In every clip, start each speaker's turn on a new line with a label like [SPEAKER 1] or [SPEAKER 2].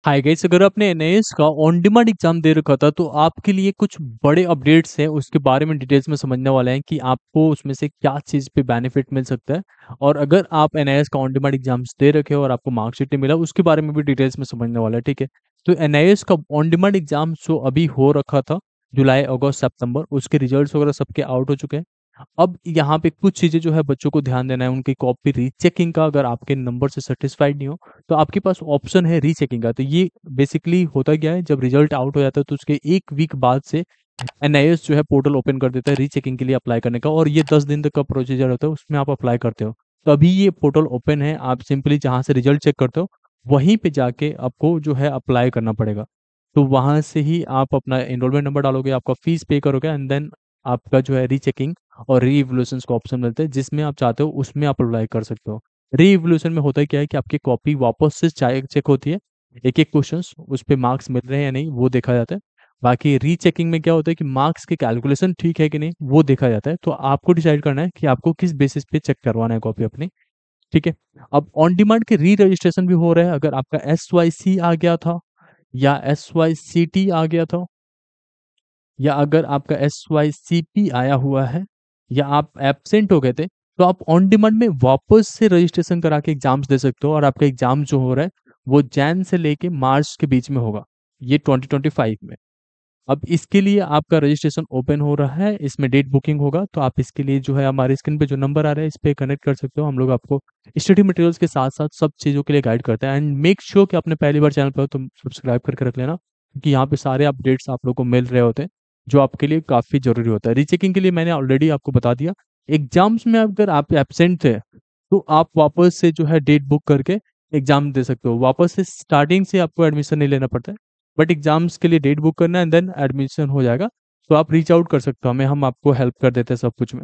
[SPEAKER 1] Hi guys, अगर आपने NIS का ऑन डिमांड एग्जाम दे रखा था तो आपके लिए कुछ बड़े अपडेट्स हैं, उसके बारे में डिटेल्स में समझने वाले हैं कि आपको उसमें से क्या चीज़ पे बेनिफिट मिल सकता है। और अगर आप एनआईएस का ऑन डिमांड एग्जाम्स दे रखे हो और आपको मार्कशीट नहीं मिला, उसके बारे में भी डिटेल्स में समझने वाला है। ठीक है, तो एनआईएस का ऑन डिमांड एग्जाम जो अभी हो रखा था जुलाई अगस्त सितंबर, उसके रिजल्ट्स वगैरह सबके आउट हो चुके हैं। अब यहाँ पे कुछ चीज़ें जो है बच्चों को ध्यान देना है, उनकी कॉपी रीचेकिंग का। अगर आपके नंबर से सेटिस्फाइड नहीं हो तो आपके पास ऑप्शन है रीचेकिंग का। तो ये बेसिकली होता क्या है, जब रिजल्ट आउट हो जाता है तो उसके 1 वीक बाद से एनआईएस जो है पोर्टल ओपन कर देता है रीचेकिंग के लिए अप्लाई करने का, और ये 10 दिन तक का प्रोसीजर होता है, उसमें आप अप्लाई करते हो। तो अभी ये पोर्टल ओपन है, आप सिंपली जहाँ से रिजल्ट चेक करते हो वहीं पे जाके आपको जो है अप्लाई करना पड़ेगा। तो वहाँ से ही आप अपना एनरोलमेंट नंबर डालोगे, आपका फीस पे करोगे, एंड देन आपका जो है रीचेकिंग और री इवोल्यूशन का ऑप्शन मिलता है, जिसमें आप चाहते हो उसमें आप अप्लाई कर सकते हो। री इवोल्यूशन में होता है क्या है कि आपकी कॉपी वापस से चेक होती है, एक एक क्वेश्चन उस पे मार्क्स मिल रहे हैं या नहीं वो देखा जाता है। बाकी रीचेकिंग में क्या होता है कि मार्क्स के कैलकुलेशन ठीक है कि नहीं वो देखा जाता है। तो आपको डिसाइड करना है कि आपको किस बेसिस पे चेक करवाना है कॉपी अपनी। ठीक है, अब ऑन डिमांड के री रजिस्ट्रेशन भी हो रहा है। अगर आपका SYC आ गया था या SYCT आ गया था, या अगर आपका SYCP आया हुआ है, या आप एब्सेंट हो गए थे, तो आप ऑन डिमांड में वापस से रजिस्ट्रेशन करा के एग्जाम्स दे सकते हो। और आपका एग्जाम जो हो रहा है वो जैन से लेके मार्च के बीच में होगा, ये 2025 में। अब इसके लिए आपका रजिस्ट्रेशन ओपन हो रहा है, इसमें डेट बुकिंग होगा। तो आप इसके लिए जो है हमारे स्क्रीन पे जो नंबर आ रहा है इस पे कनेक्ट कर सकते हो। हम लोग आपको स्टडी मटेरियल्स के साथ साथ सब चीज़ों के लिए गाइड करते हैं। एंड मेक श्योर कि आपने पहली बार चैनल पर हो तो सब्सक्राइब करके रख लेना, क्योंकि यहाँ पे सारे अपडेट्स आप लोग को मिल रहे होते हैं जो आपके लिए काफ़ी ज़रूरी होता है। रीचेकिंग के लिए मैंने ऑलरेडी आपको बता दिया। एग्जाम्स में अगर आप एबसेंट थे तो आप वापस से जो है डेट बुक करके एग्जाम दे सकते हो। वापस से स्टार्टिंग से आपको एडमिशन नहीं लेना पड़ता है, बट एग्जाम्स के लिए डेट बुक करना है एंड देन एडमिशन हो जाएगा। तो आप रीच आउट कर सकते हो हमें, हम आपको हेल्प कर देते हैं सब कुछ में।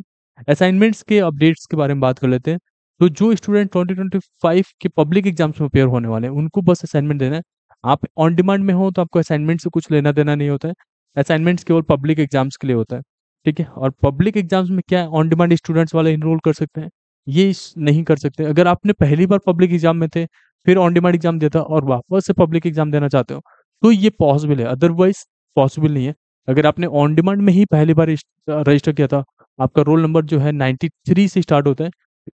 [SPEAKER 1] असाइनमेंट्स के अपडेट्स के बारे में बात कर लेते हैं। तो जो स्टूडेंट 2025 के पब्लिक एग्जाम्स में अपेयर होने वाले हैं उनको बस असाइनमेंट देना है। आप ऑन डिमांड में हो तो आपको असाइनमेंट से कुछ लेना देना नहीं होता है। असाइनमेंट्स केवल पब्लिक एग्जाम्स के लिए होता है। ठीक है, और पब्लिक एग्जाम्स में क्या है, ऑन डिमांड स्टूडेंट्स वाले इनरोल कर सकते हैं, ये नहीं कर सकते। अगर आपने पहली बार पब्लिक एग्जाम में थे, फिर ऑन डिमांड एग्जाम दिया था और वापस से पब्लिक एग्जाम देना चाहते हो तो ये पॉसिबल है, अदरवाइज पॉसिबल नहीं है। अगर आपने ऑन डिमांड में ही पहली बार रजिस्टर किया था, आपका रोल नंबर जो है 93 से स्टार्ट होता है,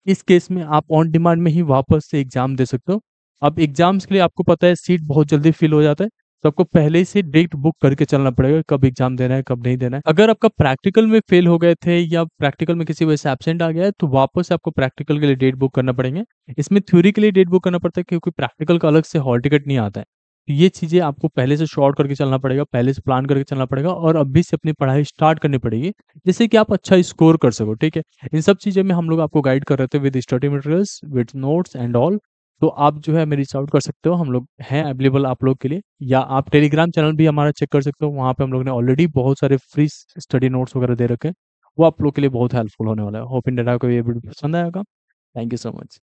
[SPEAKER 1] इस केस में आप ऑन डिमांड में ही वापस से एग्जाम दे सकते हो। अब एग्जाम्स के लिए आपको पता है सीट बहुत जल्दी फिल हो जाता है, तो आपको पहले से डेट बुक करके चलना पड़ेगा कब एग्जाम देना है कब नहीं देना है। अगर आपका प्रैक्टिकल में फेल हो गए थे या प्रैक्टिकल में किसी वजह से एब्सेंट आ गया है तो वापस से आपको प्रैक्टिकल के लिए डेट बुक करना पड़ेंगे। इसमें थ्योरी के लिए डेट बुक करना पड़ता है क्योंकि प्रैक्टिकल का अलग से हॉल टिकट नहीं आता है। तो ये चीज़ें आपको पहले से शॉर्ट करके चलना पड़ेगा, पहले से प्लान करके चलना पड़ेगा और अभी से अपनी पढ़ाई स्टार्ट करनी पड़ेगी, जिससे कि आप अच्छा स्कोर कर सको। ठीक है, इन सब चीज़ों में हम लोग आपको गाइड कर रहे थे with study materials, with notes and all. तो आप जो है हमें रीच आउट कर सकते हो, हम लोग हैं अवेलेबल आप लोग के लिए। या आप टेलीग्राम चैनल भी हमारा चेक कर सकते हो, वहाँ पे हम लोग ने ऑलरेडी बहुत सारे फ्री स्टडी नोट्स वगैरह दे रखे हैं, वो आप लोग के लिए बहुत हेल्पफुल होने वाला है। होप इन डेटा को ये वीडियो पसंद आएगा। Thank you so much.